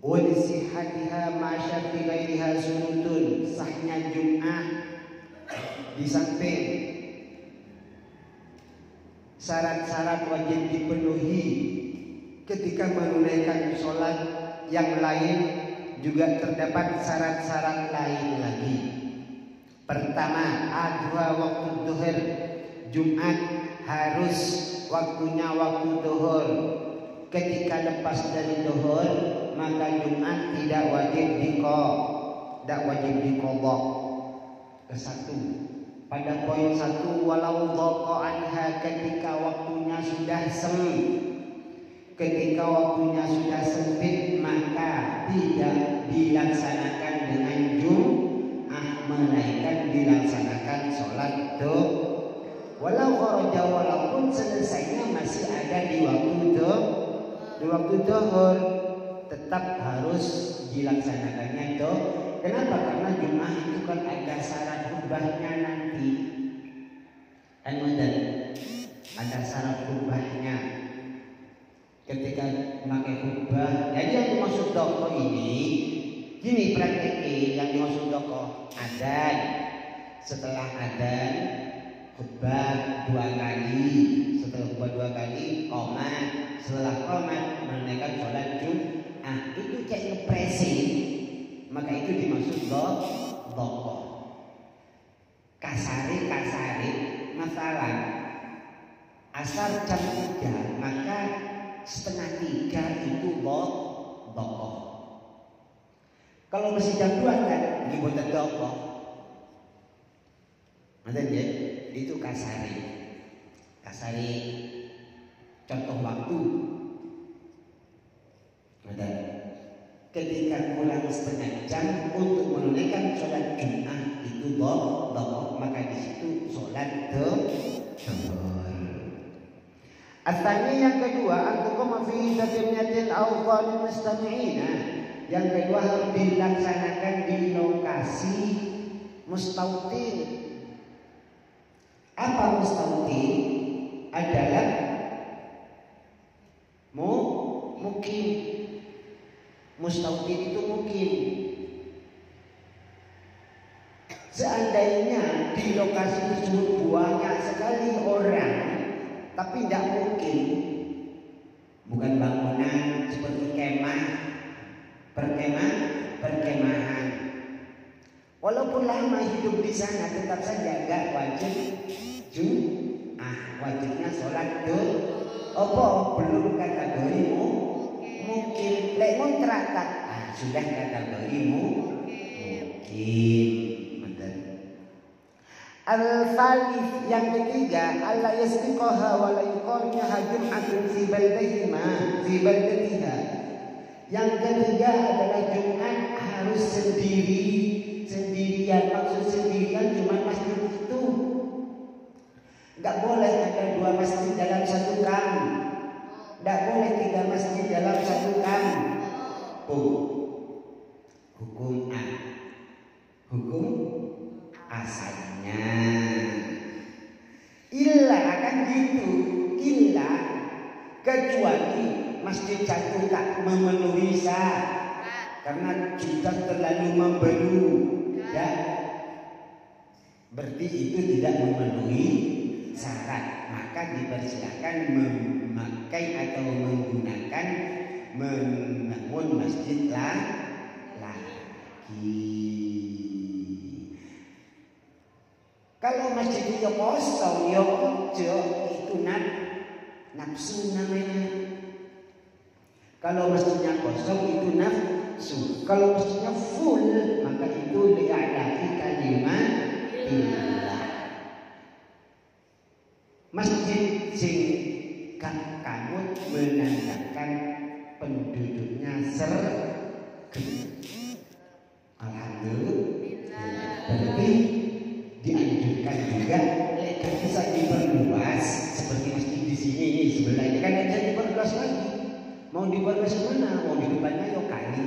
wa lisihatiha ma syarti ghairiha sunutun. Sahnya Jumat di samping syarat-syarat wajib dipenuhi ketika menunaikan sholat yang lain, juga terdapat syarat-syarat lain lagi. Pertama, adha waktu duhur. Jumat harus waktunya waktu duhur. Ketika lepas dari duhur, maka Jumat tidak wajib diqadha. Kesatu, pada poin 1, walau dhaqa anha, ketika waktunya sudah sempit, maka tidak dilaksanakan dengan Jumat, melainkan dilaksanakan sholat walaupun selesainya masih ada di waktu duhur, tetap harus dilaksanakannya itu. Kenapa? Karena Jumat itu kan ada syarat khutbahnya nanti, kan ada syarat khutbahnya. Ketika memakai khutbah, jadi yang dimaksud doko ini, gini prakteknya yang dimaksud doko, adzan, setelah adzan khutbah 2 kali, setelah khutbah 2 kali qomat, setelah qomat menunaikan sholat Jumat. Itu cek ngepressing, maka itu dimaksud doko. Kasari masalah asar jam 3, maka setengah 3 itu doko. Kalau masih jam 2 kan dibuat doko. Maksudnya itu kasari contoh waktu. Ada ketika kurang setengah jam untuk menunaikan sholat Jumat itu doko, maka di situ sholat duhur. Asalnya yang kedua, antukum fi tatimyatil awqatil mustami'ina. Yang kedua harus dilaksanakan di lokasi mustautin. Apa mustautin? Adalah mukim. Mustautin itu mukim. Seandainya di lokasi tersebut banyak sekali orang, tapi tidak mungkin, bukan bangunan seperti perkemahan. Walaupun lama hidup di sana, tetap saja gak wajib Jumat. Wajibnya sholat belum kategori mungkin. Lek kontrakan sudah kategori mungkin. Al-Falith yang ketiga, Allah yasbiqaha wa la yuqarniha Jum'atun fi baldatiha. Yang ketiga adalah Jumat harus sendirian. Maksud sendirian cuma masjid itu. Enggak boleh ada 2 masjid dalam satu kamp. Enggak boleh 3 masjid dalam satu kamp. Hukum asalnya ilah kan gitu, ilah kecuali masjid satu tak memenuhi syarat karena kita terlalu membelu, ya berarti itu tidak memenuhi syarat, maka dipersilakan memakai atau menggunakan membangun masjid lagi. Kalau masjid itu kosong, itu nafsu namanya. Kalau masjidnya kosong itu nafsu. Kalau masjidnya full, maka itu li'a'la'i kalimatillah. Masjid sing kamu menandakan penduduknya alhamdulillah. Berarti dianjurkan juga bisa diperluas seperti masjid di sini sebelah ini kan bisa diperluas lagi. Mau diperluas mana? Mau di depannya yuk kali,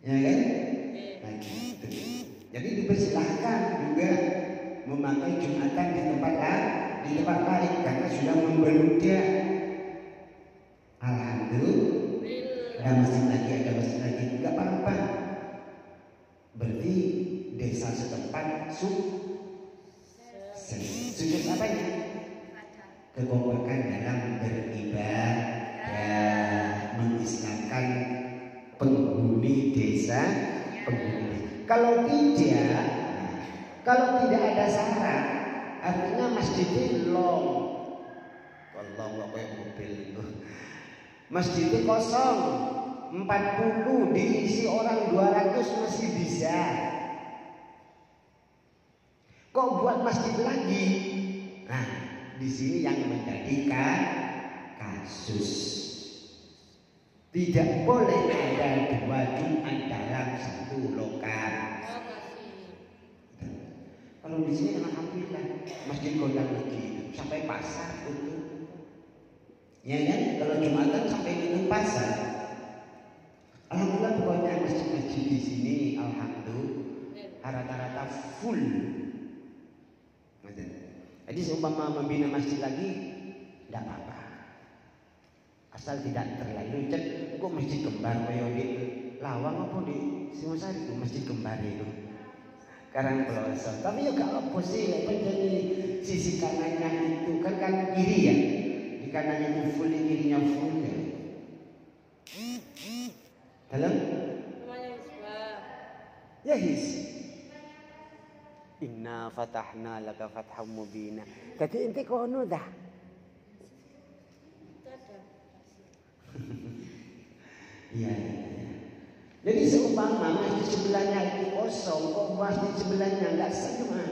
ya kan? Nah gitu. Jadi dipersilahkan juga memakai Jumatan di tempat lain karena sudah membeludak. Alhamdulillah. masjid lagi, nggak apa-apa. Berarti desa setempat sukses apanya? Kekompakan dalam beribadah, mengislamkan penghuni desa, penghuni. Kalau tidak ada syarat, artinya masjidnya long. Wallahu kayak mobil itu. Masjidnya kosong, 40 diisi orang 200 masih bisa. Kok buat masjid lagi? Nah, di sini yang menjadi kasus. Tidak boleh ada 2 Jumat dalam satu lokasi. Kalau di sini alhamdulillah masjid Gondang lagi sampai pasar tutup. Ya kan? Kalau Jumatan sampai tutup pasar. Alhamdulillah pokoknya masjid-masjid di sini alhamdulillah rata-rata full. Jadi seumpama membina masjid lagi tidak apa-apa. Asal tidak terlalu cek. Kok masjid kembar kayak di Lawang apa di Singosari itu masjid kembar itu. Karang Pelosok. Tapi ya gak apa sih, jadi sisi kanannya itu kan kiri ya. Di kanannya itu full, di kirinya full ya. Dalam? Ya his. Inna fatahna laka fatham mubina. Tadi inti kono dah. Iya. Jadi seumpama masjid sebelahnya itu kosong, kok masjid sebelahnya enggak sama.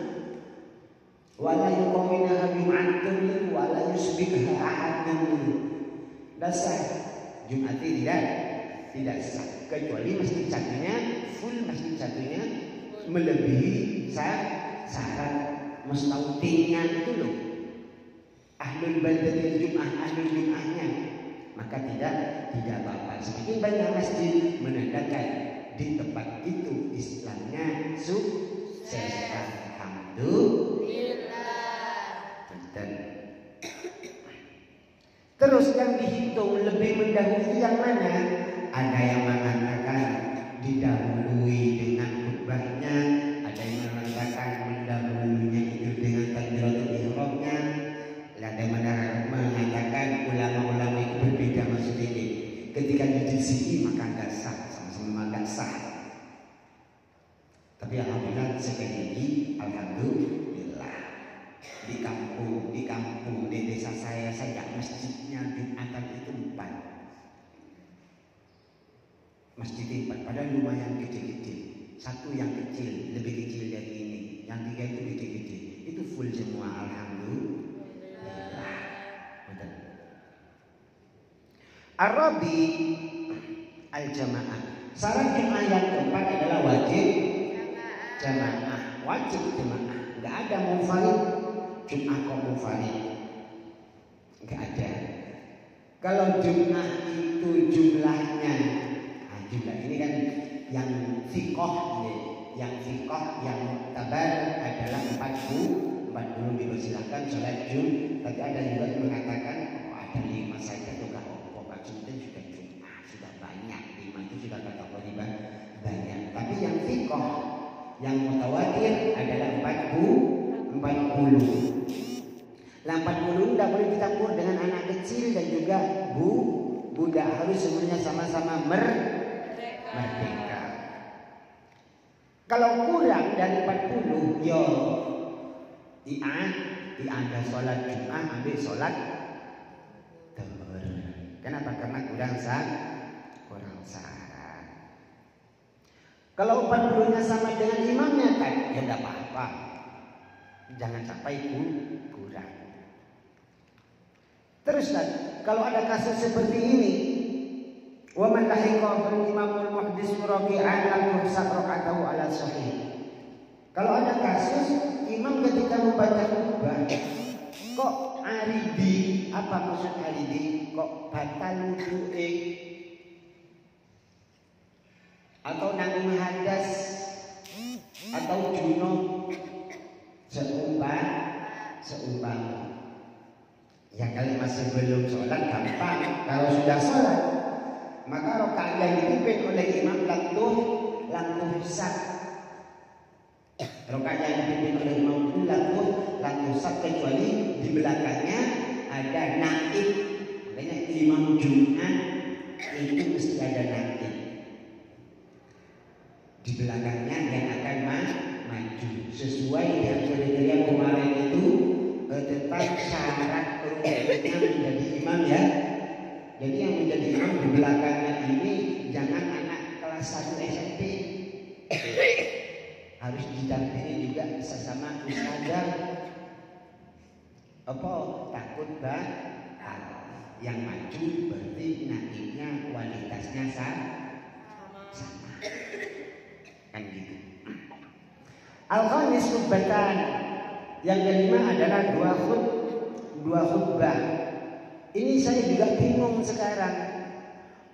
Wala yuqawina bim'atul wala yusbihha ahadun. Dasar Jumat tidak sah kecuali masjid satunya full, masjid satunya melebihi syarat mustautingan itu loh. Ahlul baldatil Jum'ah, ahlul Jum'ahnya. Maka tidak apa-apa. Semakin banyak masjid menandakan di tempat itu Islamnya sukses. Alhamdulillah. Dan terus yang dihitung lebih mendahului yang mana? Ada yang mengatakan didahului dengan khutbahnya, ada yang mengatakan mendahulunya itu dengan takbiratul ihramnya, ada yang mengatakan ulama-ulama itu berbeda maksud ini. Ketika di sini maka nggak sah, sama-sama nggak sah. Tapi alhamdulillah sekali lagi, alhamdulillah di kampung di desa saya masjidnya Jumatan itu 4. Masjid 4 padahal lumayan gede-gede. Satu yang kecil, lebih kecil dari ini, yang 3 itu gede-gede. Itu full semua, alhamdulillah. Arabi al-jamaah. Syarat Jum'ah yang keempat adalah wajib jamaah. Wajib jamaah. Enggak ada munfarid. Jum'ah kok munfarid? Enggak ada. Kalau Jum'ah itu jumlahnya, jumlah ini kan yang fiqh, yang tabar adalah 40 dipersilakan sholat Jum. Tapi ada juga yang mengatakan ada 5 saja juga. Maksudnya sudah Jum'ah, sudah banyak. 5 itu sudah kategori banyak. Tapi yang fiqh, yang mutawatir adalah 40. Lah 40 tidak boleh dicampur dengan anak kecil dan juga budak, harus semuanya sama-sama merdeka. Kalau kurang dari 40, yo diada sholat Jum'ah, ambil sholat duhur. Kenapa? Karena kurang syarat. Kalau 40-nya sama dengan imamnya kan, ya tidak apa-apa. Jangan sampai kurang. Terus kalau ada kasus seperti ini, wa man lahiqa bil imamul muhdis muraqi'an lam yuhsab rak'atahu ala sahih. Kalau ada kasus imam ketika membaca khutbah kok aridi, apa maksud aridi? Kok batal wudu'e atau nanggung hadas atau junub seumpama. Ya kalau masih belum sholat gampang. Kalau sudah sholat Maka rakaat yang dipimpin oleh imam laku sak. Rakaat yang dipimpin oleh imam itu laku sak, kecuali di belakangnya ada naib. Makanya imam Jumat itu mesti ada naib. Di belakangnya yang akan maju sesuai dengan kriteria kemarin itu tentang syarat rukunnya menjadi imam ya. Jadi yang menjadi imam di belakangnya ini jangan anak kelas 1 SMP. Harus didampingi juga sesama ustazah. Apa takut yang maju berarti naibnya kualitasnya sama. Kan gitu. Al-khamis khutbatan. Yang kelima adalah dua khutbah. Ini saya juga bingung sekarang.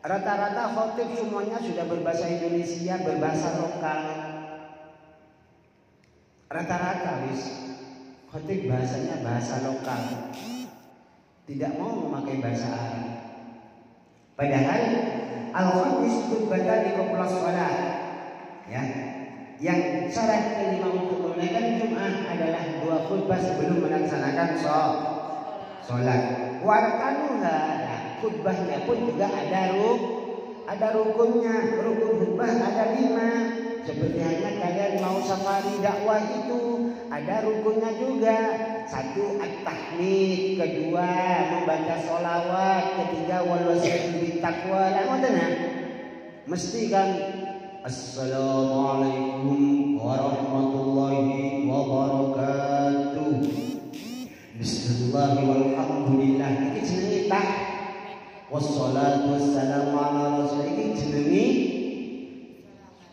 Rata-rata khotib semuanya sudah berbahasa Indonesia, berbahasa lokal. Rata-rata wis khotib bahasanya bahasa lokal. Tidak mau memakai bahasa Arab. Padahal al-khamis khutbatan qabla shalah. Ya. Yang syarat kelima untuk menunaikan Jumat adalah 2 khutbah sebelum melaksanakan sholat. Warkanuha, khutbahnya pun juga ada rukunnya. Rukun khutbah ada 5. Seperti halnya kalian mau safari dakwah itu ada rukunnya juga. 1 at-tahmid, 2 membaca sholawat, 3 wal wasiyatu bittaqwa. Mesti kan Assalamualaikum warahmatullahi wabarakatuh. Bismillah walhamdulillah. Iki jenenge tah. Wassalatu wassalamu ala rasul. Iki jenenge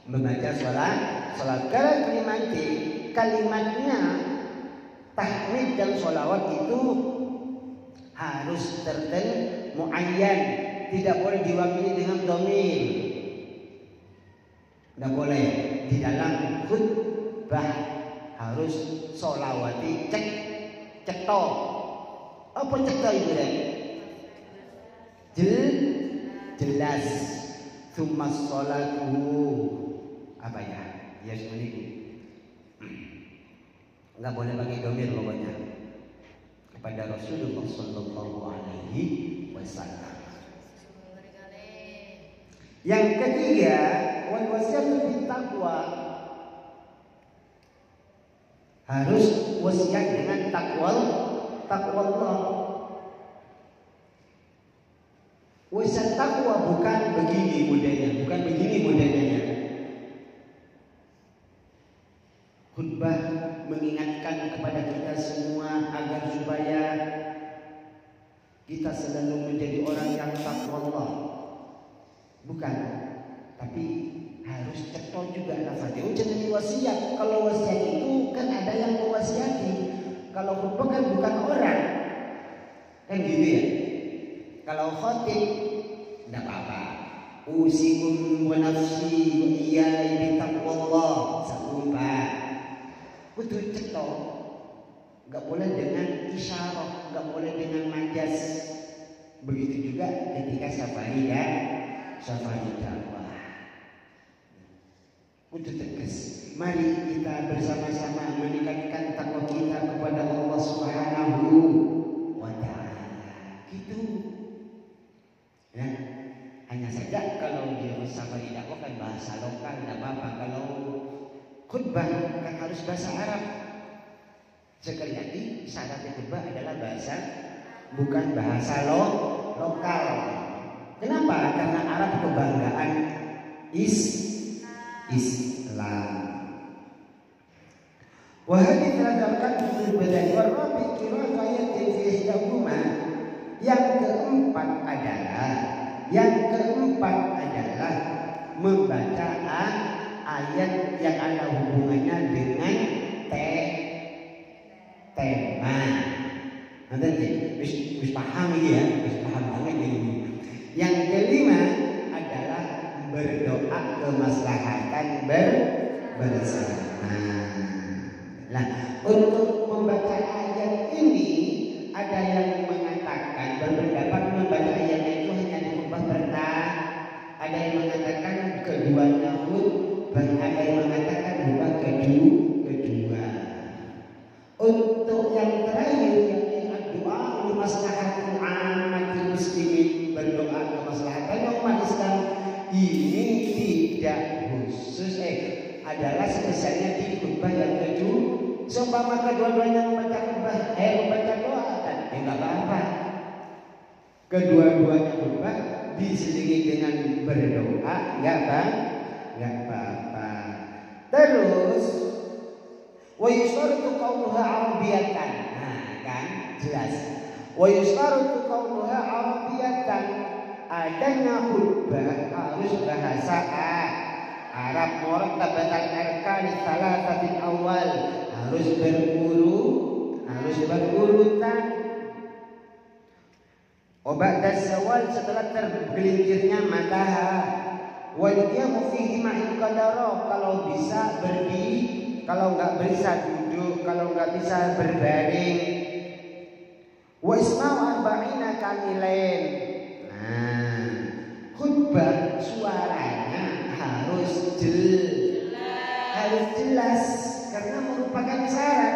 membaca salat. Kalau kalimatnya tahmid dan sholawat itu harus tertentu muayyan, tidak boleh diwakili dengan dhamir. Tidak boleh di dalam khutbah harus sholawati ceto. Apa ceto itu deh? Jelas. Tsumma sholatu apa ya? Ya seperti itu. Enggak boleh pakai dhamir pokoknya. Kepada Rasulullah sallallahu alaihi wasallam. Yang ketiga, wal wasiyatu bittaqwa. Harus wasiat dengan takwa Allah. Wasiat takwa bukan begini modelnya. Khutbah mengingatkan kepada kita semua agar supaya kita selalu menjadi orang yang takwa Allah. Bukan, tapi harus cetok juga nafasnya. Jangan wasiat. Kalau wasiat itu kan ada yang mewasiati. Kalau khutbah kan bukan orang, kan gitu ya. Kalau khotib tidak apa-apa. Usikum wa nafsi wa iyai bitaqwallah. Sakumpah. Kudu cetok. Gak boleh dengan isyarah, gak boleh dengan majas. Begitu juga ketika safari dakwah. Kudu tegas. Mari kita bersama-sama meningkatkan takwa kita kepada Allah Subhanahu wa ta'ala. Gitu. Ya. Hanya saja kalau dia safari dakwah kan bahasa lokal tidak apa-apa. Kalau khutbah kan harus bahasa Arab. Sekali lagi syarat khutbah adalah bahasa, bukan bahasa lokal. Kenapa? Karena Arab kebanggaan Islam. Wahai terhadapkan hudud badan warabi kira ayatin fi ihdahuma. Yang keempat adalah membaca ayat yang ada hubungannya dengan tema. Nanti wis paham ya, wis paham banget ini. Yang kelima adalah berdoa kemaslahatan bersama. Nah, untuk membaca ayat ini ada yang mengatakan berpendapat membaca ayat itu hanya di khutbah berdoa kemaslahatan umat Islam ini tidak khusus adalah sebesarnya di khutbah yang kedua. Seumpama kedua-duanya membaca khutbah, membaca doa kan, enggak apa-apa. Kedua-duanya khutbah diselingi dengan berdoa, enggak apa-apa. Terus wa yustaratu qawluha arabiyatan. Nah, kan jelas. Wa yustaratu qawluha arabiyatan. Adanya khutbah harus bahasa Arab murattabatan arkan salasatin awal, harus berurutan. Obat dasawal setelah tergelincirnya matahari. Wal qiyamu fihi ma'in qadara, kalau bisa berdiri, kalau enggak bisa duduk, kalau enggak bisa berbaring. Wa isma'u arba'ina kamilain. Nah, khutbah suaranya harus jelas karena merupakan syarat.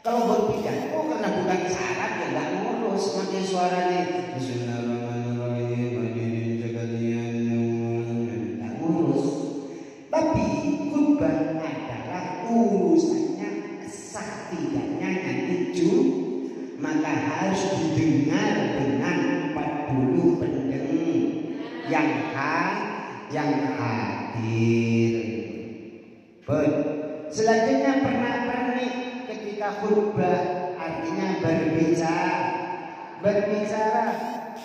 Kalau berpidato karena bukan syarat ya enggak ngurus, pakai suaranya Bismillahirrahmanirrahim. Tapi khutbah adalah urusannya sah tidaknya nanti maka harus didengar dengan 40 pendengar yang hadir. Selanjutnya pernik ketika khutbah artinya berbicara.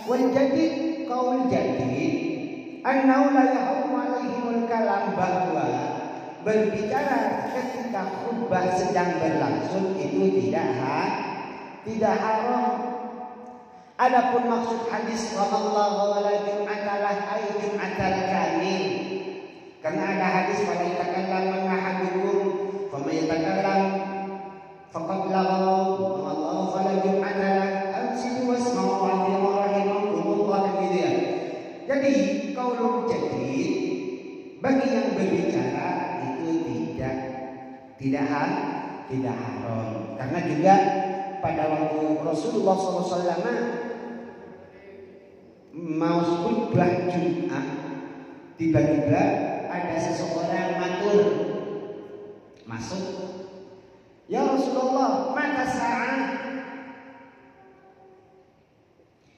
Wal jadid qaul jadid annahu la yahrum alaihimul kalam, bahwa berbicara ketika khutbah sedang berlangsung itu tidak haram. Adapun maksud hadis wallahu wala jum'atalah ay jum'atal kamil, karena ada hadis pada yatakallam ahadukum faman yatakallam faqad laghaw wallahu wala jum'atalah amsiku wasma'u wa rahimakumullah gitu ya. Jadi qaulul jadid bagi yang berbicara itu tidak haram, karena juga pada waktu Rasulullah SAW mau khutbah Jumat, tiba-tiba ada seseorang masuk, ya Rasulullah, mata sa'ah.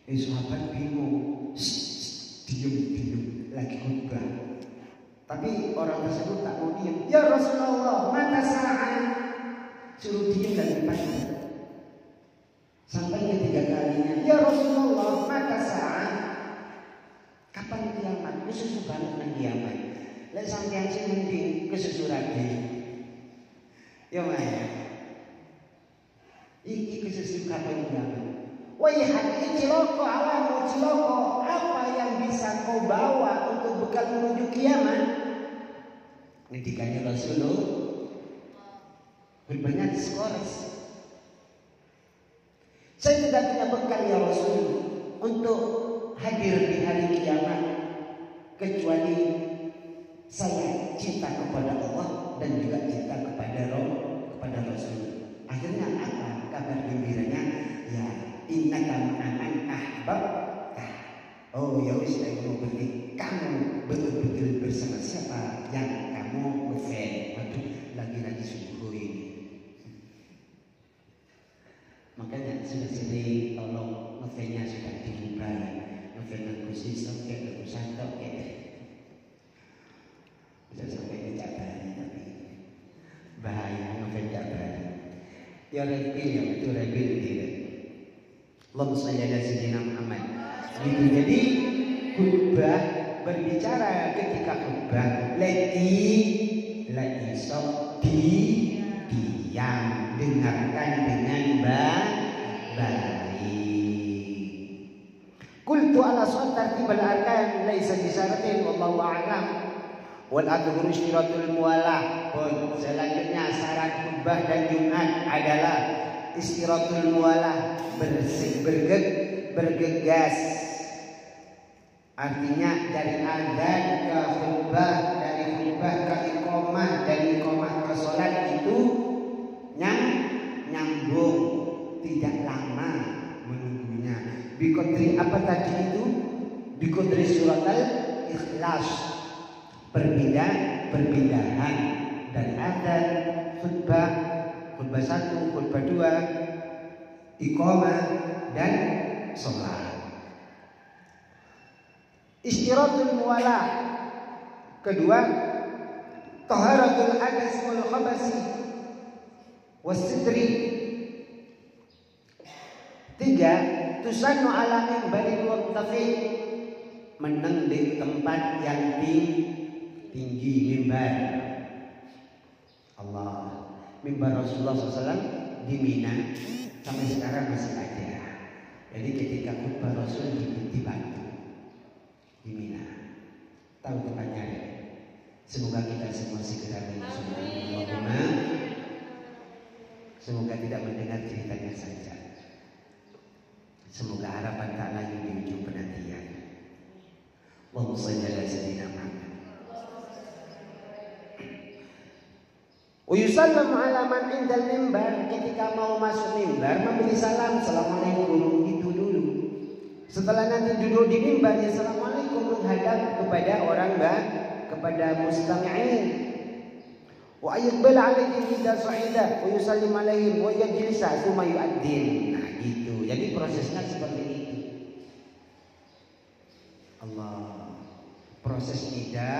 Sahabat bingung, diam lagi khutbah. Tapi orang tersebut tak mau diam. Ya Rasulullah, mata sa'ah. Suruh diam dan dipanggil. Sampai ketiga kalinya, ya Rasulullah, mata sa'ah. Kapan kiamat? Kesusu banget nang kiamat. Lek sampeyan sing mending kesusu lagi. Ya Maya. Iki kesusu kapan kiamat? Waihat ciloko alamu ciloko, apa yang bisa kau bawa untuk bekal menuju kiamat? Ngedikannya Rasulullah berbanyak diskors. Saya tidak punya bekal ya Rasul untuk hadir di hari kiamat, kecuali saya cinta kepada Allah dan juga cinta kepada Rasul. Akhirnya apa kabar gembiranya? Ya, innaka ma'aman ahbabta. Oh ya wis, saya mau pergi. Kamu betul-betul bersama siapa yang kamu ngefans. Waduh, lagi-lagi subuh ini. Makanya sudah sering tolong ngefansnya sudah diubah. Ngefans Agus Islam kayak Agus Santo kayak. Bisa sampai ke Jabari, tapi bahaya ngefans Jabari. Ya rebil, ya itu rebil dia. Allahumma shalli ala sayyidina Muhammad. Jadi khutbah, berbicara ketika khutbah lagi sok diam, dengarkan dengan baik. Qultu ala su'al tartibal arkan laisa bisyaratin wallahu a'lam. Wal adhuru ishtiratul muwalah. Selanjutnya syarat khutbah dan Jumat adalah istiratul muwalah, bergegas. Artinya dari adzan ke khutbah, dari khutbah ke iqamah, dari iqamah ke salat itu nyambung, tidak lama menunggunya. Nah, biqadri apa tadi itu? Biqadri surat Al-Ikhlas. Perpindahan dan adzan, khutbah 1, khutbah 2, iqamah dan sholat. Istiratul muwalah. Kedua, taharatul hadas wal khabasi wasitri. 3, tusannu ala mimbarin murtafi, meneng di tempat yang tinggi, mimbar. Allah, mimbar Rasulullah SAW di Mina sampai sekarang masih ada. Jadi ketika khutbah Rasul di Batu, di Mina, tahu tempatnya ada. Semoga kita semua segera Allahumma. Semoga tidak mendengar ceritanya saja. Semoga harapan tak lagi di ujung penantian. Allahumma shalli ala sayyidina Muhammad. Wa yusallamu ala man indal mimbar. Ketika mau masuk mimbar memberi salam, assalamualaikum, itu dulu. Setelah nanti duduk di mimbar, ya assalamualaikum, menghadap kepada orang kepada mustami'in. Wa ayyuqbal alaihim idza sa'ida wa yusallim alaihim wa yajlisa tsumma yu'addin. Nah, gitu. Jadi prosesnya seperti itu. Allah. Proses nida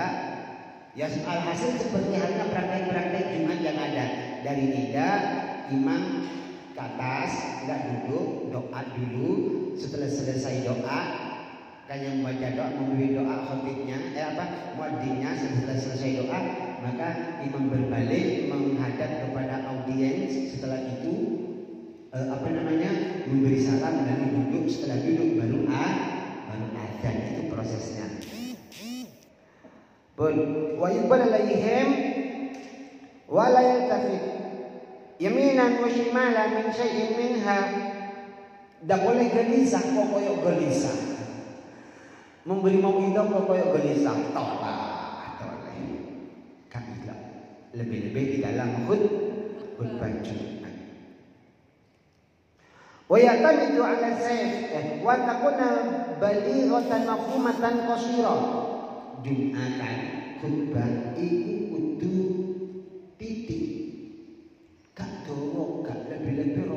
ya alhasil seperti halnya praktek-praktek Jumat yang ada. Dari nida imam ke atas, enggak duduk, doa dulu. Setelah selesai doa, kan yang membaca doa memberi doa khotibnya, muadzinnya. Setelah selesai doa, maka imam berbalik menghadap kepada audiens. Setelah itu memberi salam dan duduk. Setelah duduk baru adzan. Itu prosesnya. Wa yuqbal alaihim wa la yaltafit yaminan wa shimalan min syai'in minha. Dak boleh gelisah, kok koyo gelisah. Memberi mauidhah kok koyo gelisah. Tolak. Kamilah. Lebih-lebih di dalam khutbah Jumat. Wa ya'tamidu 'ala sayf wa takuna balighatan mafhumatan qasira. Jumatan khutbah iku kudu titik, gak dawa, gak lebih-lebih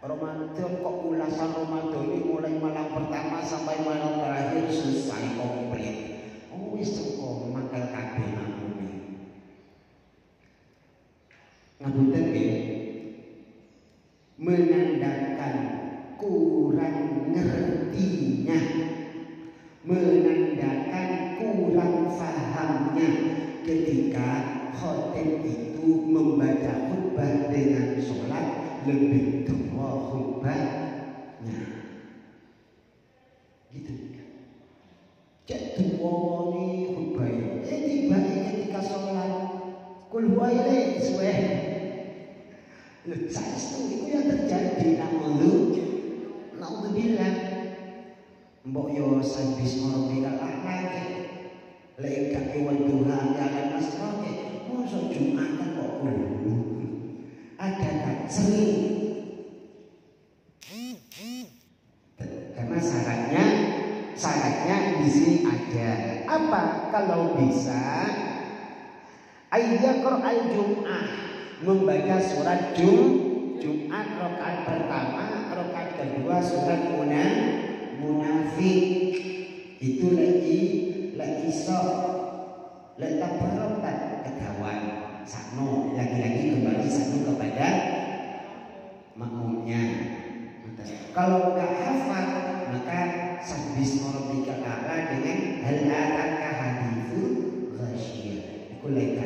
Ramadan kok ulasan Ramadan ini mulai malam pertama sampai malam terakhir selesai komplit. Oh wis kok mangkel kabeh namune. Ngapunten nggih. Menandakan kurang ngertinya, menandakan kurang fahamnya ketika khotib itu membaca khutbah dengan sholat lebih tua khutbahnya. Gitu. Cek tua nih khutbahnya. Tiba ketika sholat kul huwa ilaihi suwe. Saestu itu yang terjadi naudzubillah. Mbok yo sabis rabbikal a'la lek gak wadhuha ya masroke mosok Jumatan kok ada kan sering. Karena syaratnya di sini ada apa? Kalau bisa ayyaqra al-jum'ah, membaca surat Jumat rakaat pertama, rakaat kedua surat Munafik. Itu lagi tabarokat kedawan sakno, lagi-lagi kembali sakno kepada makmumnya. Kalau nggak hafal maka sabis rabbikal a'la dengan hal ataka haditsul ghasyiyah. Itu leka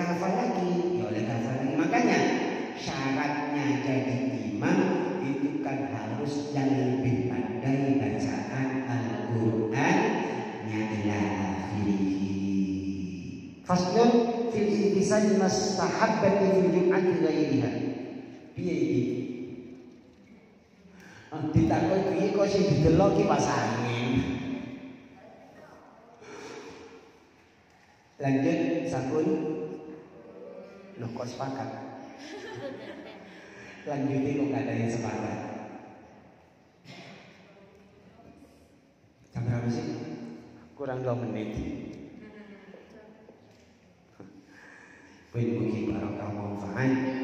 hafal lagi, ya leka hafal lagi. Makanya syaratnya jadi imam itu kan harus yang lebih pandai bacaan Al-Qur'an ila akhirih. Faslun fil intisal mustahabbati fil jum'ati ghairiha. Piye iki? Ditakoni piye kok sing didelok ki pas angin. Lanjut sampun. Loh kok sepakat? Lanjutin kok gak ada yang sepakat. Jam berapa sih? Kurang 2 menit. Mugi barokah manfaat.